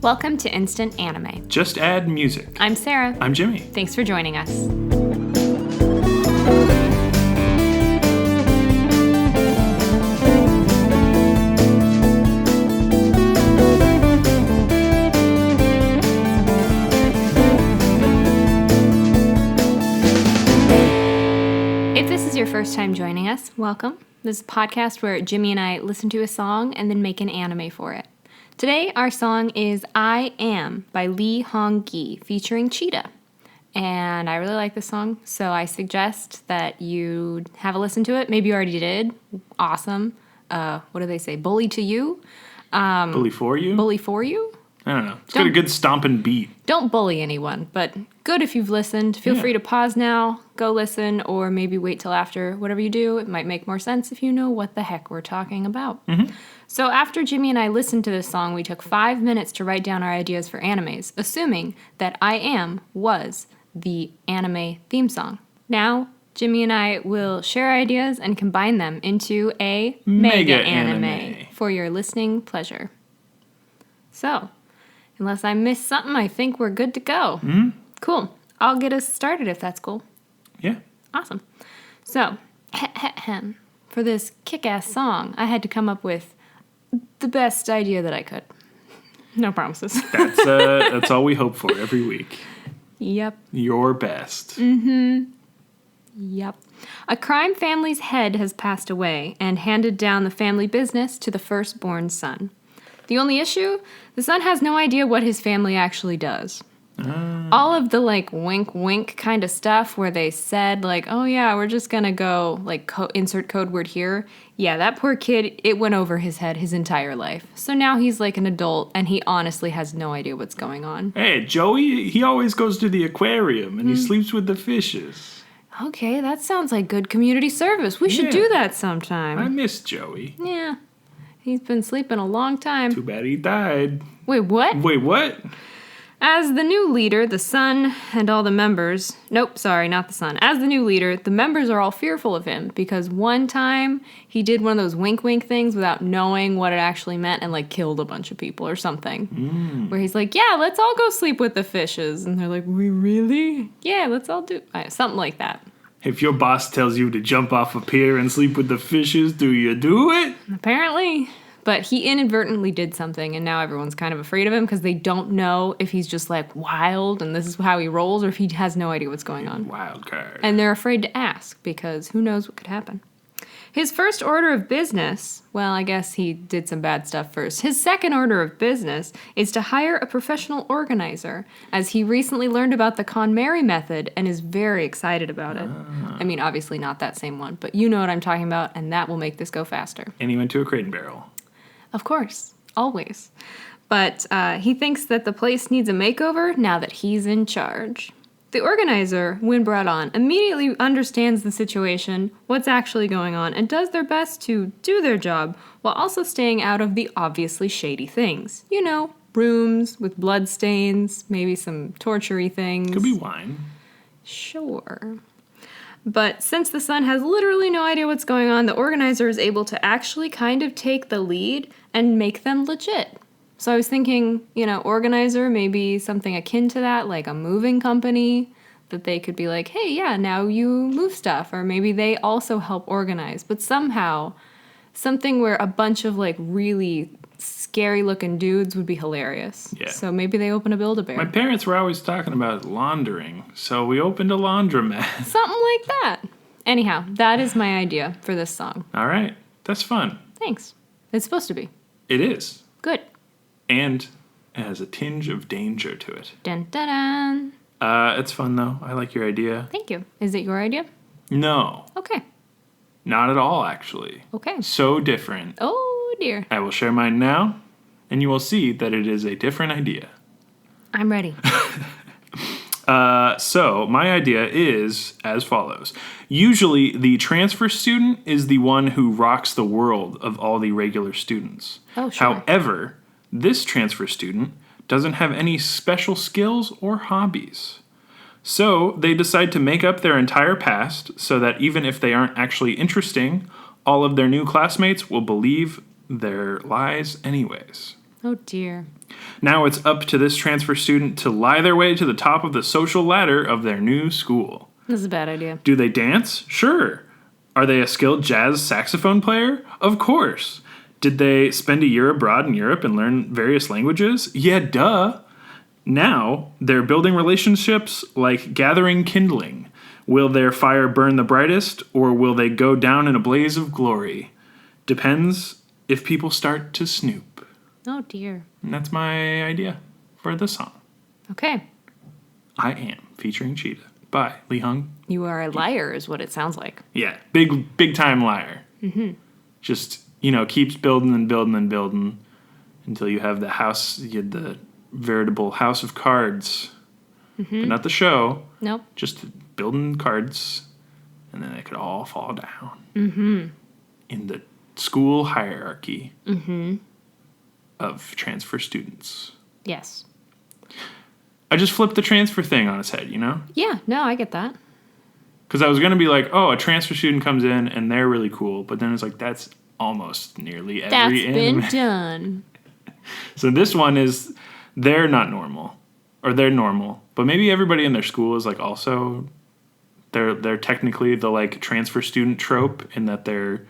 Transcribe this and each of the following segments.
Welcome to Instant Anime. Just add music. I'm Sarah. I'm Jimmy. Thanks for joining us. If this is your first time joining us, welcome. This is a podcast where Jimmy and I listen to a song and then make an anime for it. Today, our song is I Am by Lee Hong-gi featuring Cheetah. And I really like this song, so I suggest that you have a listen to it. Maybe you already did. Awesome. What do they say? Bully to you? Bully for you? Bully for you? I don't know. It's got a good stomping beat. Don't bully anyone, but good if you've listened. Feel free to pause now, go listen, or maybe wait till after. Whatever you do, it might make more sense if you know what the heck we're talking about. Mm-hmm. So after Jimmy and I listened to this song, we took 5 minutes to write down our ideas for animes, assuming that I Am was the anime theme song. Now, Jimmy and I will share ideas and combine them into a mega anime for your listening pleasure. So, unless I missed something, I think we're good to go. Mm-hmm. Cool. I'll get us started if that's cool. Yeah. Awesome. So, for this kick-ass song, I had to come up with the best idea that I could. No promises. That's all we hope for every week. Yep. Your best. Mm-hmm. Yep. A crime family's head has passed away and handed down the family business to the firstborn son. The only issue? The son has no idea what his family actually does. All of the, wink-wink kind of stuff where they said, oh, yeah, we're just going to go, insert code word here. Yeah, that poor kid, it went over his head his entire life. So now he's an adult, and he honestly has no idea what's going on. Hey, Joey, he always goes to the aquarium, and he sleeps with the fishes. Okay, that sounds like good community service. We should do that sometime. I miss Joey. Yeah. He's been sleeping a long time. Too bad he died. Wait, what? Wait, what? As the new leader, the son and all the members... Nope, sorry, not the son. As the new leader, the members are all fearful of him because one time he did one of those wink-wink things without knowing what it actually meant and, killed a bunch of people or something. Where he's like, yeah, let's all go sleep with the fishes. And they're like, we really? Yeah, let's all do... Something like that. If your boss tells you to jump off a pier and sleep with the fishes, do you do it? Apparently. But he inadvertently did something, and now everyone's kind of afraid of him because they don't know if he's just, wild and this is how he rolls or if he has no idea what's going on. Wild card. And they're afraid to ask because who knows what could happen. His first order of business, well, I guess he did some bad stuff first. His second order of business is to hire a professional organizer, as he recently learned about the KonMari method and is very excited about it. I mean, obviously not that same one, but you know what I'm talking about, and that will make this go faster. And he went to a Crate and Barrel. Of course, always. But he thinks that the place needs a makeover now that he's in charge. The organizer, when brought on, immediately understands the situation, what's actually going on, and does their best to do their job while also staying out of the obviously shady things. You know, rooms with blood stains, maybe some torture-y things. Could be wine. Sure. But since the son has literally no idea what's going on, the organizer is able to actually kind of take the lead and make them legit. So I was thinking, organizer, maybe something akin to that, like a moving company, that they could be like, hey, yeah, now you move stuff. Or maybe they also help organize. But somehow, something where a bunch of, really scary-looking dudes would be hilarious. Yeah. So maybe they open a Build-A-Bear. My parents were always talking about laundering, so we opened a laundromat. Something like that. Anyhow, that is my idea for this song. All right. That's fun. Thanks. It's supposed to be. It is. Good. And it has a tinge of danger to it. Dun dun dun. It's fun, though. I like your idea. Thank you. Is it your idea? No. Okay. Not at all, actually. Okay. So different. Oh, dear. I will share mine now, and you will see that it is a different idea. I'm ready. So my idea is as follows. Usually, the transfer student is the one who rocks the world of all the regular students. Oh, sure. However, this transfer student doesn't have any special skills or hobbies. So they decide to make up their entire past so that even if they aren't actually interesting, all of their new classmates will believe their lies anyways. Oh, dear. Now it's up to this transfer student to lie their way to the top of the social ladder of their new school. This is a bad idea. Do they dance? Sure. Are they a skilled jazz saxophone player? Of course. Did they spend a year abroad in Europe and learn various languages? Yeah, duh. Now they're building relationships like gathering kindling. Will their fire burn the brightest, or will they go down in a blaze of glory? Depends if people start to snoop. Oh, dear. And that's my idea for this song. Okay. I Am, featuring Cheetah by Lee Hung. You are a liar is what it sounds like. Yeah, big time liar. Mm-hmm. Just, keeps building and building and building until you have the veritable house of cards. Mm-hmm. But not the show. Nope. Just building cards, and then they could all fall down in the school hierarchy of transfer students. Yes. I just flipped the transfer thing on its head, Yeah, no, I get that. Because I was going to be like, oh, a transfer student comes in, and they're really cool. But then it's like, that's almost nearly every anime. That's been done. So this one is, they're not normal. Or they're normal. But maybe everybody in their school is like also, they're technically the like transfer student trope in that they're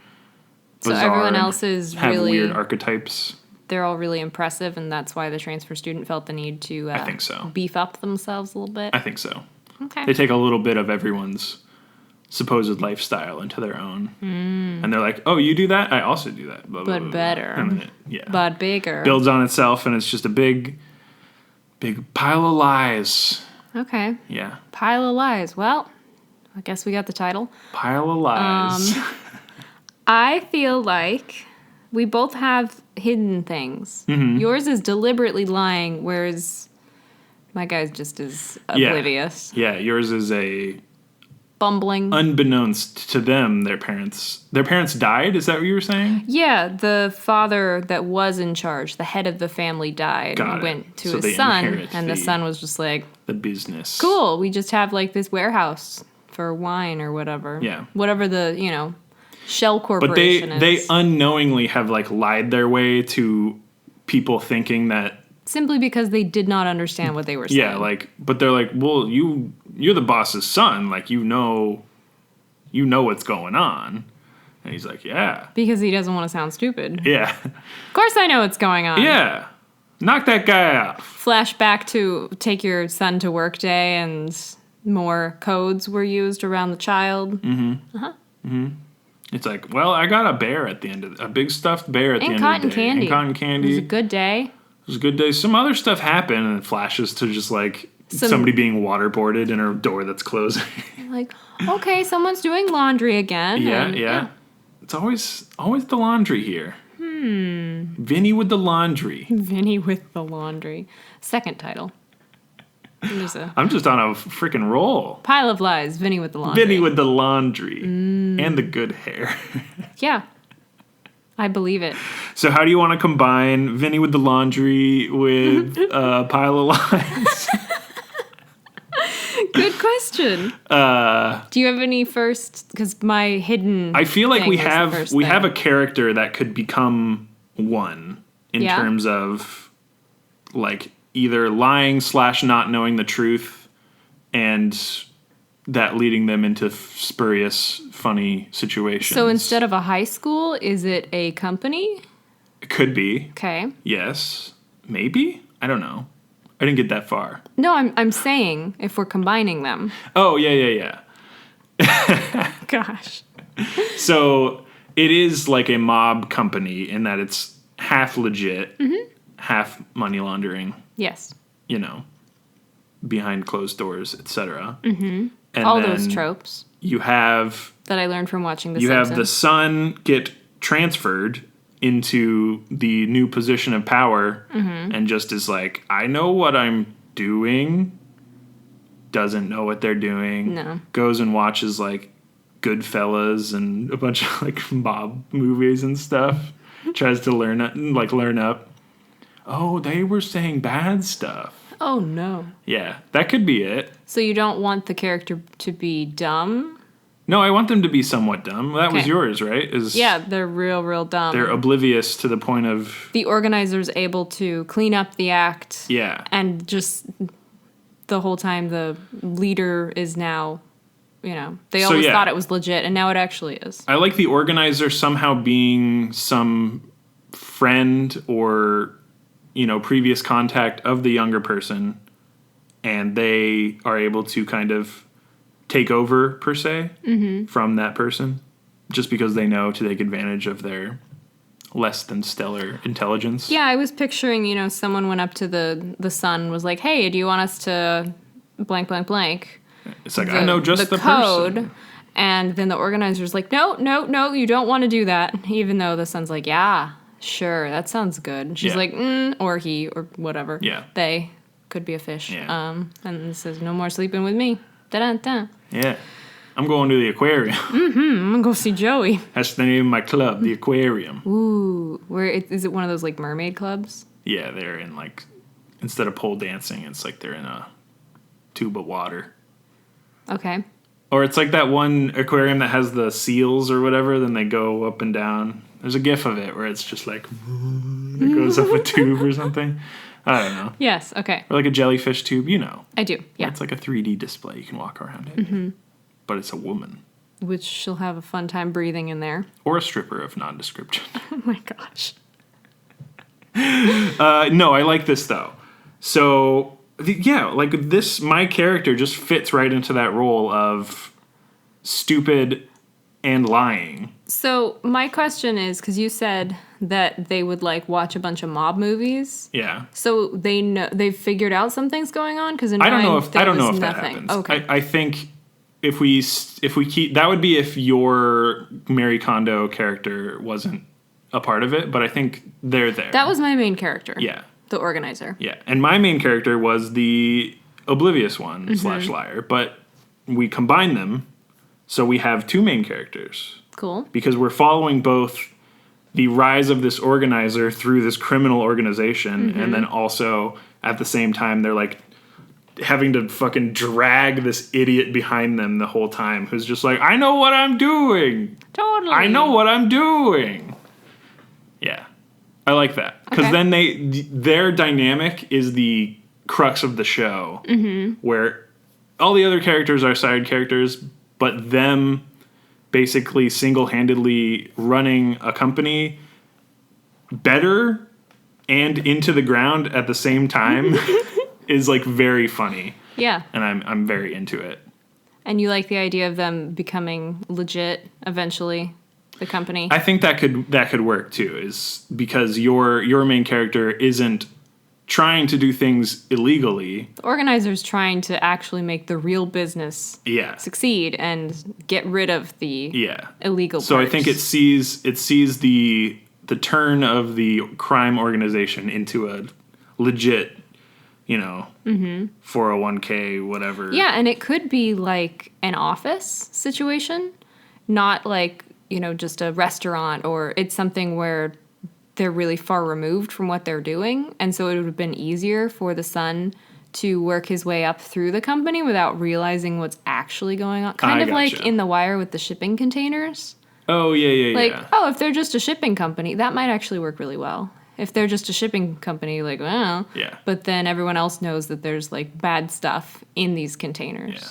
so bizarre everyone else is have really weird archetypes. They're all really impressive, and that's why the transfer student felt the need to I think so. Beef up themselves a little bit. I think so. Okay. They take a little bit of everyone's supposed lifestyle into their own. And they're like, oh, you do that? I also do that. Blah, blah, But blah, blah. better. And then it But bigger. builds on itself, and it's just a big pile of lies. Okay. Yeah. Pile of lies. Well, I guess we got the title. Pile of lies. I feel like we both have hidden things. Mm-hmm. Yours is deliberately lying, whereas my guy's just is oblivious. Yeah, yours is a Bumbling. unbeknownst to them, their parents died? Is that what you were saying? Yeah, the father that was in charge, the head of the family died Got and it. went to So they his son, inherit and the the- son was just like, The business. cool, we just have like this warehouse for wine or whatever. Yeah. Whatever the, shell But corporation they is. unknowingly have like lied their way to people thinking that Simply because they did not understand what they were saying. but they're like, well, you're the boss's son, like you know what's going on. And he's like, yeah. Because he doesn't want to sound stupid. Yeah. Of course I know what's going on. Yeah. Knock that guy out. Flashback to take your son to work day and more codes were used around the child. It's like, well, I got a bear at the end of a big stuffed bear at the end of cotton the day. candy. And cotton It candy. was a good day. It was a good day. Some other stuff happened, and it flashes to just like somebody being waterboarded in a door that's closing. Like, okay, someone's doing laundry again. Yeah. It's always the laundry here. Vinny with the laundry. Vinny with the laundry. Second title. There's a I'm just on a freaking roll. pile of lies. Vinny with the laundry. Vinny with the laundry and the good hair. Yeah. I believe it. So how do you want to combine Vinny with the laundry with a pile of lies? Good question. Do you have any first? Because my hidden. I feel like thing we was the have first we thing. have a character that could become one in Yeah. terms of like either lying / not knowing the truth, and that leading them into spurious, funny situations. So instead of a high school, is it a company? It could be. Okay. Yes. Maybe? I don't know. I didn't get that far. No, I'm saying if we're combining them. Oh, yeah. Gosh. So it is like a mob company in that it's half legit, half money laundering, Yes. behind closed doors, etc. Mm-hmm. And All then those tropes you have that I learned from watching The you Simpsons. have the son get transferred into the new position of power, and just is like, I know what I'm doing. Doesn't know what they're doing. No. Goes and watches like Goodfellas and a bunch of like mob movies and stuff. Tries to learn up. Oh, they were saying bad stuff. Oh, no. Yeah, that could be it. So you don't want the character to be dumb? No, I want them to be somewhat dumb. That was Okay. yours, right? Yeah, they're real dumb. They're oblivious to the point of... The organizer's able to clean up the act. Yeah. And just the whole time the leader is now, they always thought it was legit, and now it actually is. I like the organizer somehow being some friend or, previous contact of the younger person, and they are able to kind of take over, per se, from that person, just because they know to take advantage of their less than stellar intelligence. Yeah, I was picturing, someone went up to the son and was like, hey, do you want us to blank, blank, blank? It's like, I know just the code. person. And then the organizer's like, no, you don't want to do that. Even though the son's like, yeah, sure, that sounds good. And she's like, or he, or whatever. Yeah. They could be a fish. Yeah. And it says, no more sleeping with me. Da-da-da. Yeah. I'm going to the aquarium. I'm going to go see Joey. That's the name of my club, the aquarium. Ooh. Is it one of those, like, mermaid clubs? Yeah, they're in, like, instead of pole dancing, it's like they're in a tube of water. Okay. Or it's like that one aquarium that has the seals or whatever, then they go up and down. There's a gif of it where it's just like, it goes up a tube or something. I don't know. Yes, okay. Or like a jellyfish tube, I do, yeah. It's like a 3D display. You can walk around it. But it's a woman. Which she'll have a fun time breathing in there. Or a stripper of nondescription. Oh my gosh. No, I like this though. So, like this, my character just fits right into that role of stupid and lying. So my question is, because you said that they would like watch a bunch of mob movies. Yeah. So they've figured out something's going on? Because I don't know if that happens. Okay. I think if we keep, that would be if your Mary Kondo character wasn't a part of it, but I think they're there. That was my main character. Yeah. The organizer. Yeah. And my main character was the oblivious one / liar, but we combined them, so we have two main characters. Cool. Because we're following both the rise of this organizer through this criminal organization, and then also at the same time they're like having to fucking drag this idiot behind them the whole time who's just like, I know what I'm doing. Totally. I know what I'm doing. Yeah. I like that. Because then their dynamic is the crux of the show, where all the other characters are side characters, but them basically single-handedly running a company better and into the ground at the same time is like very funny. Yeah. And I'm very into it. And you like the idea of them becoming legit eventually, the company? I think that could work too, is because your main character isn't trying to do things illegally. The organizer's trying to actually make the real business succeed and get rid of the illegal So parts. I think it sees the turn of the crime organization into a legit, 401k, whatever. Yeah, and it could be like an office situation, not like, just a restaurant, or it's something where they're really far removed from what they're doing. And so it would have been easier for the son to work his way up through the company without realizing what's actually going on. Kind of like in The Wire with the shipping containers. Oh, yeah. Like, if they're just a shipping company, that might actually work really well. If they're just a shipping company, like, well. Yeah. But then everyone else knows that there's, like, bad stuff in these containers. Yeah.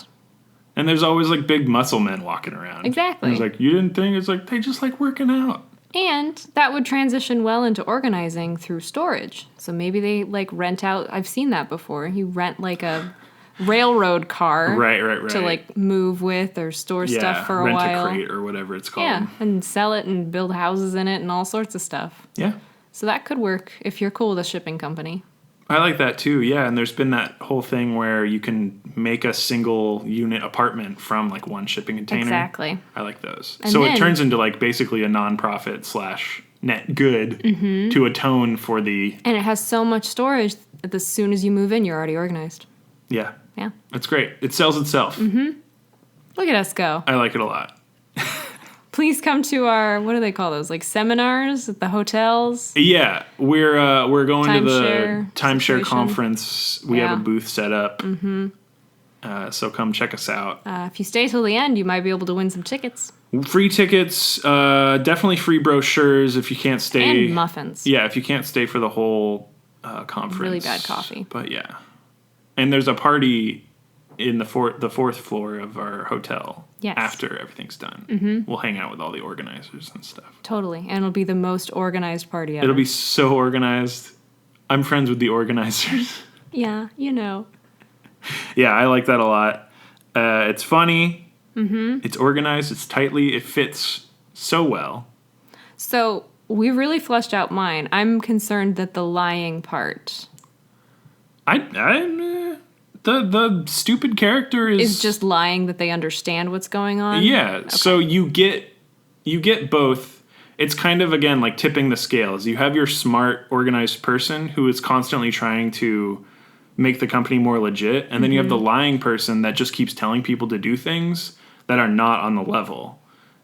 And there's always, like, big muscle men walking around. Exactly. And it's like, you didn't think? It's like, they just like working out. And that would transition well into organizing through storage. So maybe they, like, rent out. I've seen that before. You rent, like, a railroad car. Right. To, like, move with or store stuff for a while. Rent a crate or whatever it's called. Yeah, and sell it and build houses in it and all sorts of stuff. Yeah. So that could work if you're cool with a shipping company. I like that too, yeah. And there's been that whole thing where you can make a single unit apartment from like one shipping container. Exactly. I like those. And so then, it turns into like basically a nonprofit / net good to atone for the... And it has so much storage that as soon as you move in, you're already organized. Yeah. Yeah. That's great. It sells itself. Look at us go. I like it a lot. Please come to our, what do they call those? Like seminars at the hotels? Yeah, we're going to the timeshare situation. conference. We have a booth set up. So come check us out. If you stay till the end, you might be able to win some tickets. Free tickets, definitely free brochures if you can't stay. And muffins. Yeah, if you can't stay for the whole conference. Really bad coffee. But yeah. And there's a party in the fourth floor of our hotel. Yes. After everything's done. We'll hang out with all the organizers and stuff. Totally. And it'll be the most organized party ever. It'll be so organized. I'm friends with the organizers. Yeah, you know. Yeah, I like that a lot. It's funny. It's organized. It's tightly. It fits so well. So we really fleshed out mine. I'm concerned that the lying part The stupid character is just lying that they understand what's going on. Yeah. Okay. So you get both. It's kind of, again, like tipping the scales. You have your smart, organized person who is constantly trying to make the company more legit, and then you have the lying person that just keeps telling people to do things that are not on the level,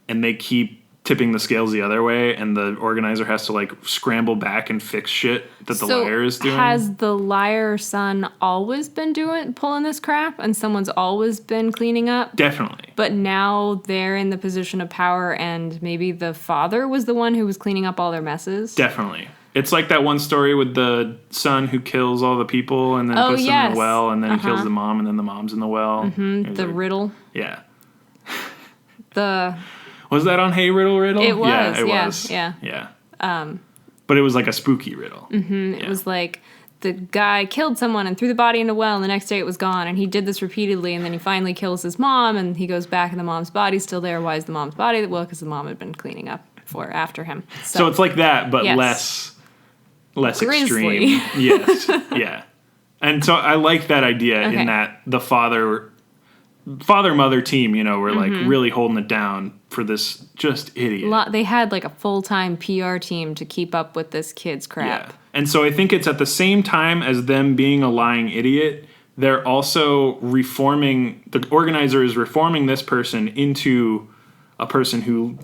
and they keep tipping the scales the other way, and the organizer has to like scramble back and fix shit that the liar is doing. Has the liar son always been pulling this crap, and someone's always been cleaning up? Definitely. But now they're in the position of power, and maybe the father was the one who was cleaning up all their messes? Definitely. It's like that one story with the son who kills all the people and then puts them in the well, and then he kills the mom, and then the mom's in the well. The riddle. Yeah. Was that on Hey Riddle Riddle? It was. Yeah, it was. Yeah. But it was like a spooky riddle. It was like the guy killed someone and threw the body in a well, and the next day it was gone, and he did this repeatedly, and then he finally kills his mom, and he goes back, and the mom's body's still there. Why is the mom's body? Well, because the mom had been cleaning up after him. So it's like that, but less Grisly. extreme. Yes. Yeah. And so I like that idea in that the father-mother team, were like really holding it down for this just idiot. They had like a full-time PR team to keep up with this kid's crap. Yeah. And so I think it's at the same time as them being a lying idiot, they're also the organizer is reforming this person into a person who,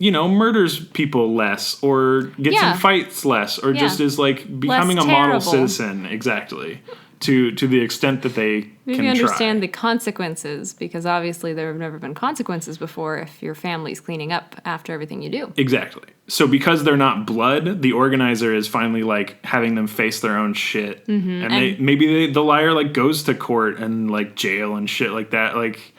murders people less, or gets in fights less, or just is like becoming a model citizen. Exactly. To the extent that they Maybe understand the consequences, because obviously there have never been consequences before if your family's cleaning up after everything you do. Exactly. So because they're not blood, the organizer is finally like having them face their own shit. And maybe the liar like goes to court and like jail and shit like that. Like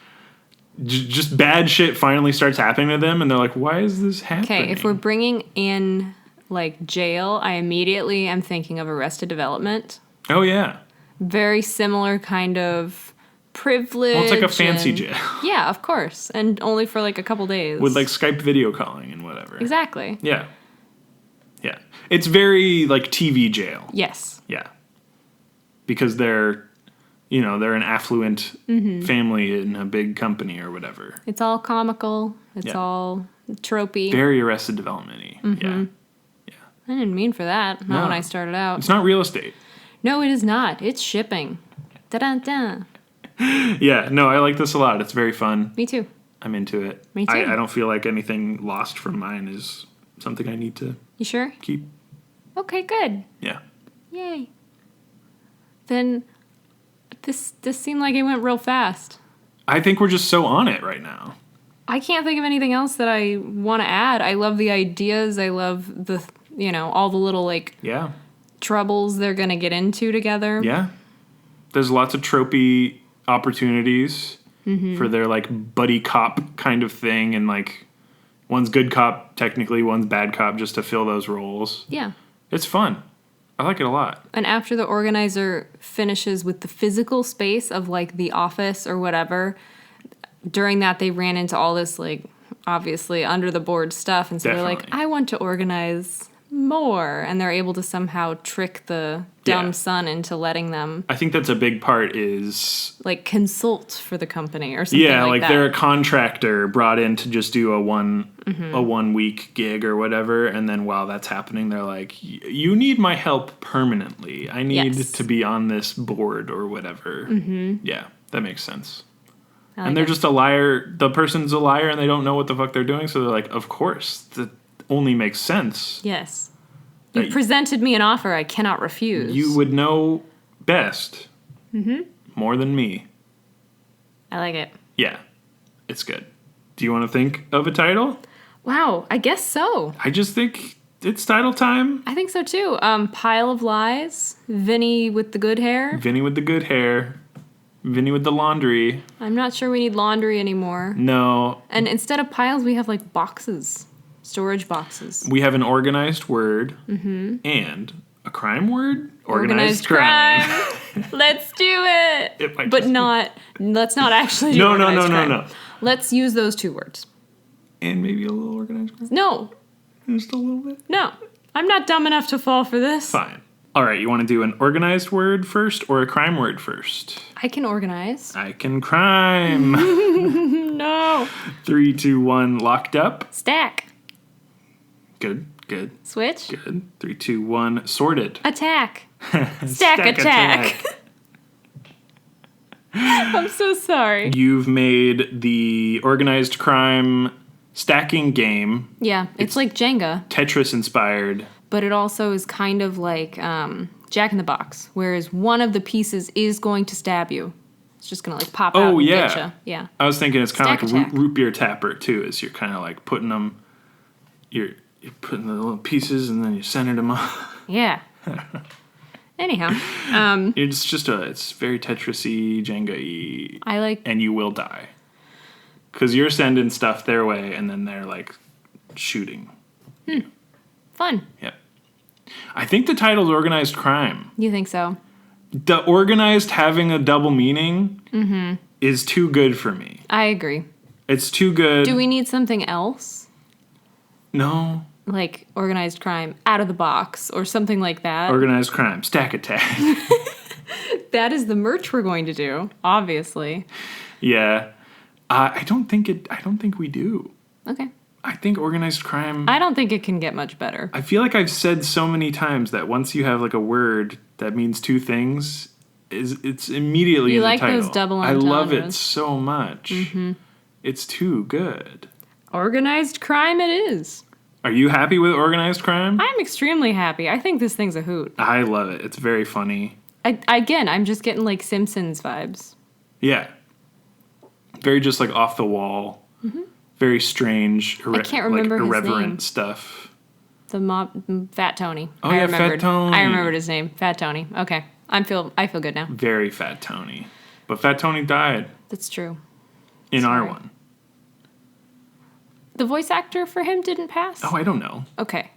just bad shit finally starts happening to them, and they're like, why is this happening? Okay, if we're bringing in like jail, I immediately am thinking of Arrested Development. Oh yeah. Very similar kind of privilege. Well, it's like a fancy jail. Yeah, of course. And only for like a couple days. With like Skype video calling and whatever. Exactly. Yeah. Yeah. It's very like TV jail. Yes. Yeah. Because they're an affluent family in a big company or whatever. It's all comical. It's all tropey. Very Arrested Development-y. Yeah. I didn't mean for that. Not when I started out. It's not real estate. No, it is not. It's shipping. Da-da-da. Yeah, no, I like this a lot. It's very fun. Me too. I'm into it. Me too. I don't feel like anything lost from mine is something I need to You sure? keep. Okay, good. Yeah. Yay. Then this seemed like it went real fast. I think we're just so on it right now. I can't think of anything else that I want to add. I love the ideas. I love the, all the little like troubles they're going to get into together. Yeah. There's lots of tropey opportunities for their like buddy cop kind of thing, and like one's good cop technically, one's bad cop, just to fill those roles. Yeah. It's fun. I like it a lot. And after the organizer finishes with the physical space of like the office or whatever, during that they ran into all this like obviously under the board stuff, and so they're like, I want to organize more, and they're able to somehow trick the dumb son into letting them. I think that's a big part is like consult for the company or something like that. They're a contractor brought in to just do a 1 week gig or whatever, and then while that's happening they're like, you need my help permanently. I need to be on this board or whatever. Yeah, that makes sense. And they're just a liar. The person's a liar and they don't know what the fuck they're doing, so they're like, of course, that only makes sense. Yes. You presented me an offer I cannot refuse. You would know best. More than me. I like it. Yeah, it's good. Do you want to think of a title? Wow, I guess so. I just think it's title time. I think so too. Pile of Lies, Vinny with the good hair. Vinny with the good hair. Vinny with the laundry. I'm not sure we need laundry anymore. No. And instead of piles, we have like boxes, storage boxes. We have an organized word and a crime word. Organized crime. Let's do it. But let's not actually do organized crime. No. Let's use those two words. And maybe a little organized crime? No. Just a little bit? No. I'm not dumb enough to fall for this. Fine. All right, you want to do an organized word first or a crime word first? I can organize. I can crime. No. 3, 2, 1, locked up. Stack. Good. Switch. Good. 3, 2, 1, sorted. Attack. Stack attack. I'm so sorry. You've made the organized crime stacking game. Yeah, it's like Jenga. Tetris inspired. But it also is kind of like Jack in the Box, whereas one of the pieces is going to stab you. It's just going to like pop out and get you. Yeah. I was thinking it's kind of like Stack a root beer tapper too, is you're kind of like putting them, you're putting the little pieces and then you're sending them off. Yeah. Anyhow. It's very Tetris-y, Jenga-y. I like... And you will die. Because you're sending stuff their way and then they're like shooting. Fun. Yep. I think the title's Organized Crime. You think so? The organized having a double meaning is too good for me. I agree. It's too good. Do we need something else? No. Like organized crime, out of the box, or something like that? Organized crime, stack attack. That is the merch we're going to do, obviously. Yeah. I don't think we do. Okay. I think organized crime... I don't think it can get much better. I feel like I've said so many times that once you have like a word that means two things, it's immediately in the title. You like those double entendres. I love it so much. Mm-hmm. It's too good. Organized crime it is. Are you happy with organized crime? I'm extremely happy. I think this thing's a hoot. I love it. It's very funny. I'm just getting like Simpsons vibes. Yeah. Very just like off the wall. Mm-hmm. Very strange, I can't remember his irreverent name. Stuff. The mob, Fat Tony. Oh, yeah, Fat Tony. I remembered his name, Fat Tony. Okay, I feel good now. Very Fat Tony, but Fat Tony died. That's true. In our one. The voice actor for him didn't pass? Oh, I don't know. Okay.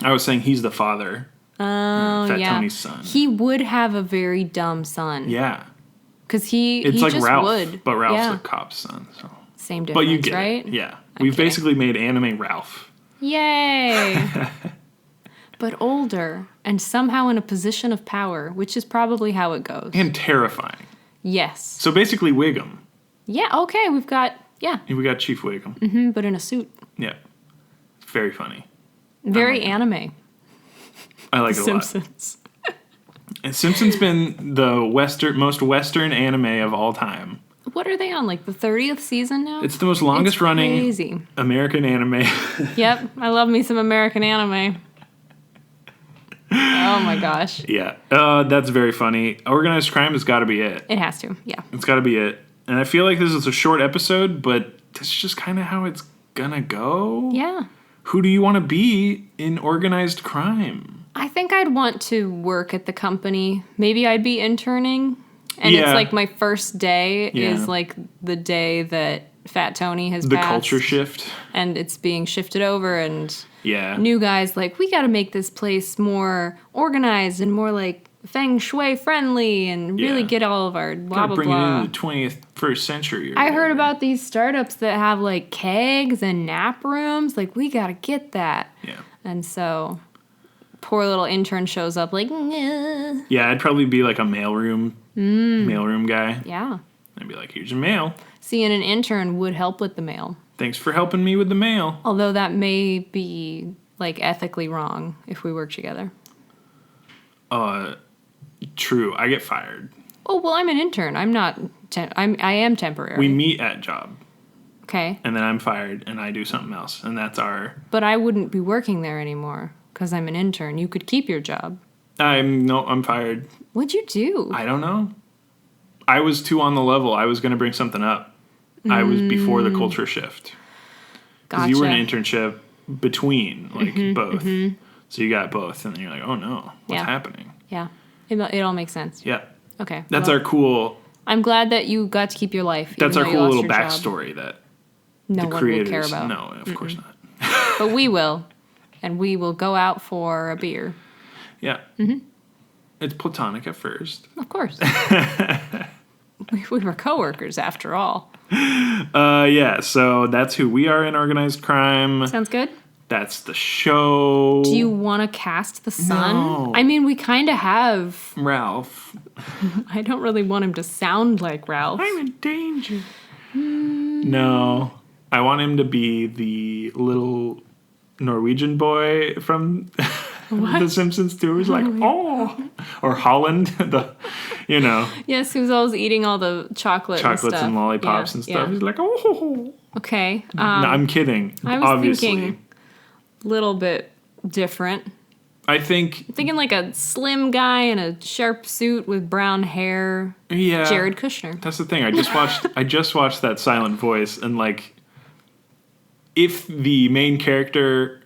I was saying he's the father. Oh, Fat Tony's son. He would have a very dumb son. Yeah. Because it's like just Ralph, would. But Ralph's the cop's son, so. Same difference, but you get right? It. Yeah. We've basically made anime Ralph. Yay! But older, and somehow in a position of power, which is probably how it goes. And terrifying. Yes. So basically Wiggum. Yeah, okay, we got Chief Wiggum. Mm-hmm, but in a suit. Yeah. It's very funny. Very anime. I like it a lot. Simpsons. And Simpsons been the most Western anime of all time. What are they on, like the 30th season now? It's the most longest running American anime. Yep, I love me some American anime. Oh my gosh. Yeah, that's very funny. Organized crime has got to be it. It has to, yeah. It's got to be it. And I feel like this is a short episode, but that's just kind of how it's gonna go. Yeah. Who do you want to be in organized crime? I think I'd want to work at the company. Maybe I'd be interning. And it's like my first day is like the day that Fat Tony has passed. The culture shift. And it's being shifted over and new guys like, we got to make this place more organized and more like feng shui friendly and really get all of our blah, blah, bring blah. it into the 21st century. I heard about these startups that have like kegs and nap rooms. Like, we got to get that. Yeah. And so poor little intern shows up like, nah. Yeah, I'd probably be like a mailroom guy. Yeah. I'd be like, here's your mail. See, and an intern would help with the mail. Thanks for helping me with the mail. Although that may be like ethically wrong if we work together. True. I get fired. Oh, well, I'm an intern. I'm not. I am temporary. We meet at job. Okay. And then I'm fired and I do something else, and that's our. But I wouldn't be working there anymore because I'm an intern. You could keep your job. I'm fired. What'd you do? I don't know. I was too on the level. I was going to bring something up. I was before the culture shift. Because you were an internship between, like, both. Mm-hmm. So you got both, and then you're like, oh no, what's happening? Yeah. It all makes sense. Yeah. Okay. That's our cool... I'm glad that you got to keep your life. That's our cool little backstory that no the one creators... will care about. No, of course not. But we will. And we will go out for a beer. Yeah. Mm-hmm. It's platonic at first. Of course. we were coworkers after all. Yeah, so that's who we are in Organized Crime. Sounds good. That's the show. Do you want to cast the son? No. I mean, we kind of have. Ralph. I don't really want him to sound like Ralph. I'm in danger. No. I want him to be the little Norwegian boy from The Simpsons too. He's like, oh. Or Holland, Yes, he was always eating all the chocolates and lollipops and stuff. He's like, oh. Okay. No, I'm kidding. I was thinking a little bit different. I'm thinking like a slim guy in a sharp suit with brown hair. Yeah. Jared Kushner. That's the thing. I just watched that Silent Voice, and like, if the main character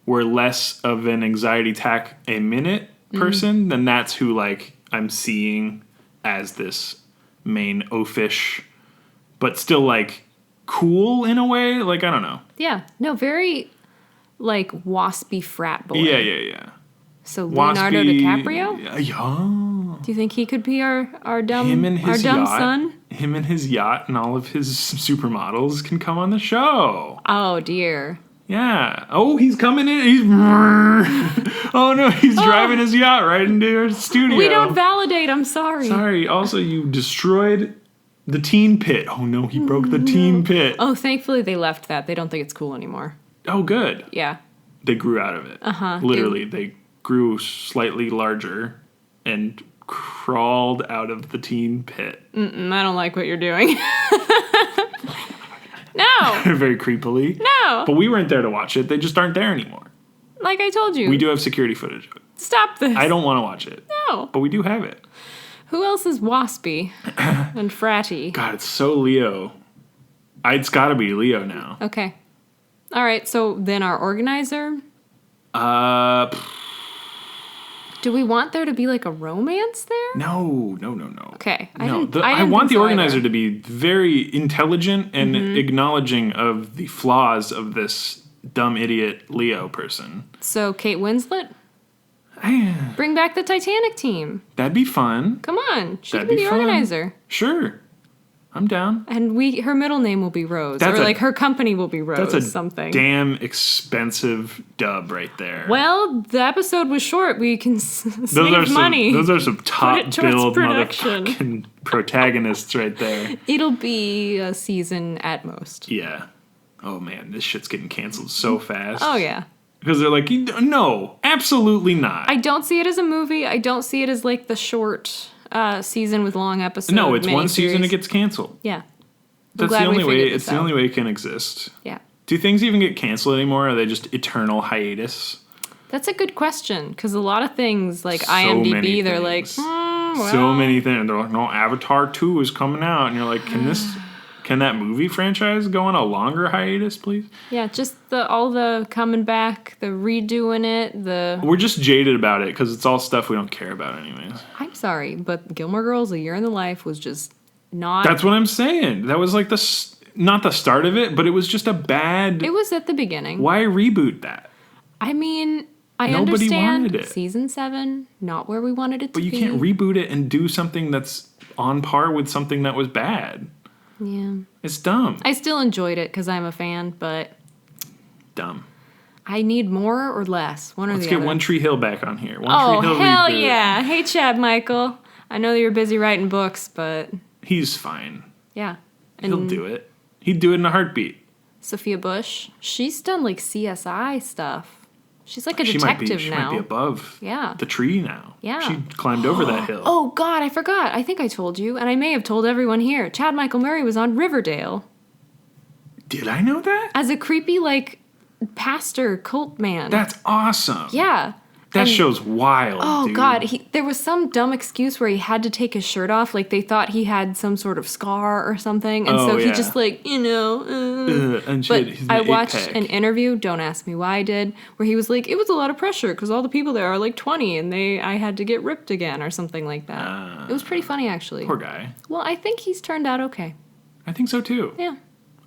were less of an anxiety attack a minute person, then that's who like I'm seeing as this main oafish, but still like cool in a way. Like, I don't know. Yeah. No, very like waspy frat boy. Yeah. So Leonardo DiCaprio? Yeah. Do you think he could be our dumb yacht, son? Him and his yacht and all of his supermodels can come on the show. Oh dear. Yeah. Oh, he's coming in. Oh no, he's driving his yacht right into our studio. We don't validate. I'm sorry. Sorry. Also, you destroyed the teen pit. Oh no, he broke the teen pit. Oh, thankfully they left that. They don't think it's cool anymore. Oh, good. Yeah. They grew out of it. Literally, they grew slightly larger and crawled out of the teen pit. I don't like what you're doing. No. Very creepily. No. But we weren't there to watch it. They just aren't there anymore. Like I told you. We do have security footage of it. Stop this. I don't want to watch it. No. But we do have it. Who else is waspy and fratty? God, it's so Leo. It's got to be Leo now. Okay. All right, so then our organizer? Do we want there to be like a romance there? No. Okay. I want the organizer to be very intelligent and acknowledging of the flaws of this dumb idiot Leo person. So Kate Winslet? Bring back the Titanic team. That'd be fun. Come on. She can be the organizer. Sure. I'm down. And her middle name will be Rose. Her company will be Rose. That's something. Damn expensive dub right there. Well, the episode was short. We can save money. Those are some top-billed motherfucking protagonists right there. It'll be a season at most. Yeah. Oh, man. This shit's getting canceled so fast. Oh, yeah. Because they're like, no, absolutely not. I don't see it as a movie. I don't see it as like the short... season with long episodes. No, it's one season, it gets canceled. Yeah. That's the only way. It's the only way it can exist. Yeah. Do things even get canceled anymore? Or are they just eternal hiatus? That's a good question, because a lot of things like IMDb, they're like, so many things. They're like, no, Avatar 2 is coming out, and you're like, can that movie franchise go on a longer hiatus, please? Yeah, just all the coming back, the redoing it, We're just jaded about it because it's all stuff we don't care about anyways. I'm sorry, but Gilmore Girls: A Year in the Life was just not... That's what I'm saying. That was like not the start of it, but it was just a bad... It was at the beginning. Why reboot that? I mean, Nobody understand wanted it. Season 7, not where we wanted it to be. But you can't reboot it and do something that's on par with something that was bad. Yeah. It's dumb. I still enjoyed it because I'm a fan, but... Dumb. I need more or less. One or the other. Let's get One Tree Hill back on here. One Tree Hill hell reboot. Yeah. Hey, Chad Michael. I know that you're busy writing books, but... He's fine. Yeah. And he'll do it. He'd do it in a heartbeat. Sophia Bush. She's done, like, CSI stuff. She's like a detective she now. Might be above the tree now. Yeah. She climbed over that hill. Oh, God, I forgot. I think I told you, and I may have told everyone here. Chad Michael Murray was on Riverdale. Did I know that? As a creepy, like, pastor cult man. That's awesome. Yeah. That show's wild, Oh, dude. God. There was some dumb excuse where he had to take his shirt off. Like, they thought he had some sort of scar or something. And so he just, like, and But shit, I watched an interview, don't ask me why I did, where he was like, it was a lot of pressure because all the people there are, like, 20 and I had to get ripped again or something like that. It was pretty funny, actually. Poor guy. Well, I think he's turned out okay. I think so, too. Yeah.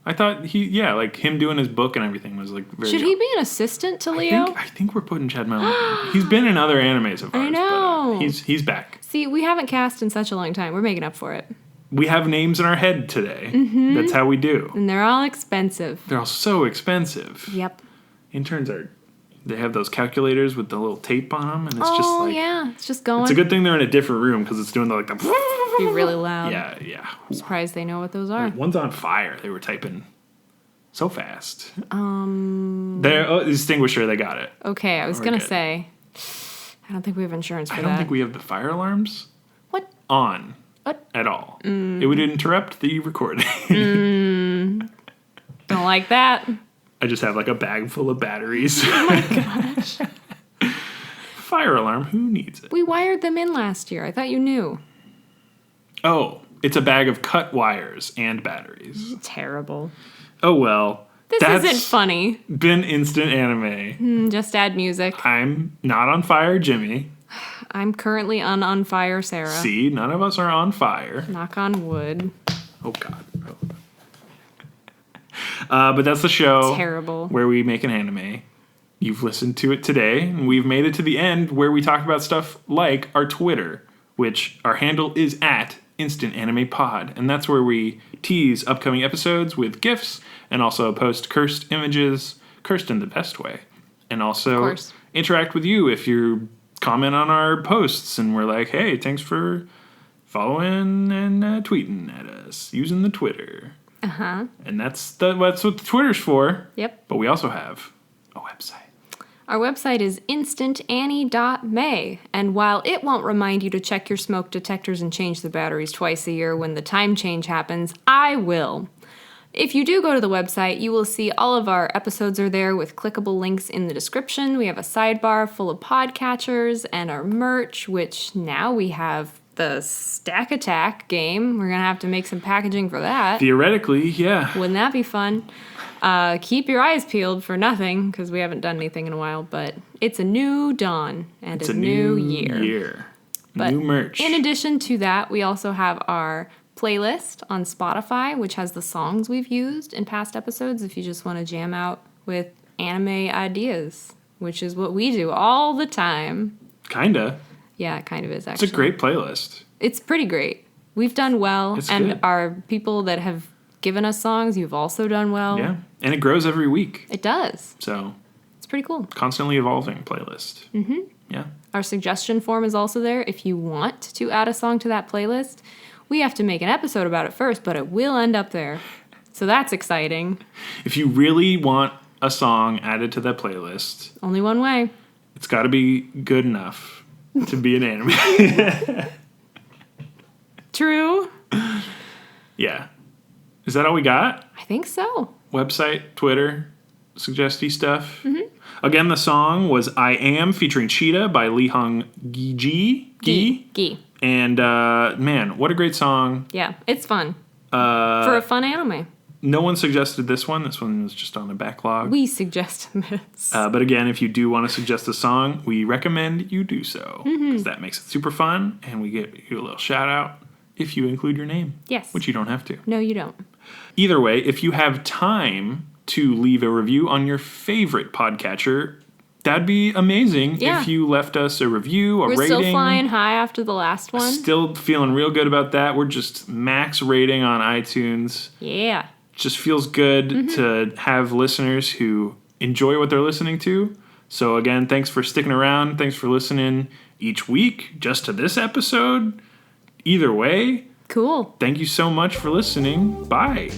I thought like him doing his book and everything was like very. Should he be an assistant to Leo? I think we're putting Chad Middleton. He's been in other animes of ours. I know. But, he's back. See, we haven't cast in such a long time. We're making up for it. We have names in our head today. Mm-hmm. That's how we do. And they're all expensive. They're all so expensive. Yep. Interns they have those calculators with the little tape on them, and it's just like. Yeah, it's just going. It's a good thing they're in a different room because it's doing the Be really loud. Yeah. I'm surprised they know what those are. One's on fire. They were typing so fast. They're extinguisher. They got it. Okay, I was gonna say, I don't think we have insurance for that. I don't think we have the fire alarms. What? On. What? At all. It would interrupt the recording. Don't like that. I just have like a bag full of batteries. Oh my gosh. Fire alarm. Who needs it? We wired them in last year. I thought you knew. Oh, it's a bag of cut wires and batteries. Terrible. Oh well. This isn't funny. Been instant anime. Just add music. I'm not on fire, Jimmy. I'm currently on fire, Sarah. See, none of us are on fire. Knock on wood. Oh God. But that's the show. Terrible. Where we make an anime. You've listened to it today, and we've made it to the end where we talk about stuff like our Twitter, which our handle is at Instant Anime Pod, and that's where we tease upcoming episodes with GIFs and also post cursed images, cursed in the best way, and also interact with you if you comment on our posts, and we're like, hey, thanks for following and tweeting at us using the Twitter. And that's what the Twitter's for. Yep. But we also have a website. Our website is instantannie.may, and while it won't remind you to check your smoke detectors and change the batteries twice a year when the time change happens, I will. If you do go to the website, you will see all of our episodes are there with clickable links in the description. We have a sidebar full of podcatchers and our merch, which now we have the Stack Attack game. We're going to have to make some packaging for that. Theoretically, yeah. Wouldn't that be fun? Keep your eyes peeled for nothing, because we haven't done anything in a while, but it's a new dawn and it's a new year. But new merch. In addition to that, we also have our playlist on Spotify, which has the songs we've used in past episodes if you just want to jam out with anime ideas, which is what we do all the time. Kinda. Yeah, it kind of is, actually. It's a great playlist. It's pretty great. We've done well, it's and good. Our people that have given us songs, you've also done well. Yeah, and it grows every week. It does. So it's pretty cool. Constantly evolving playlist. Mm-hmm. Yeah. Our suggestion form is also there. If you want to add a song to that playlist, we have to make an episode about it first, but it will end up there. So that's exciting. If you really want a song added to that playlist, only one way. It's got to be good enough to be an anime. True. Yeah. Is that all we got? I think so. Website, Twitter, suggesty stuff. Mm-hmm. Again, the song was I Am featuring Cheetah by Lee Hung Gi. And man, what a great song. Yeah, it's fun. For a fun anime. No one suggested this one. This one was just on the backlog. We suggested this. But again, if you do want to suggest a song, we recommend you do so. Because that makes it super fun, and we get you a little shout out if you include your name. Yes. Which you don't have to. No, you don't. Either way, if you have time to leave a review on your favorite podcatcher, that'd be amazing if you left us a review, a rating. We're still flying high after the last one. Still feeling real good about that. We're just max rating on iTunes. Yeah. Just feels good to have listeners who enjoy what they're listening to. So again, thanks for sticking around. Thanks for listening each week just to this episode. Either way. Cool. Thank you so much for listening. Bye.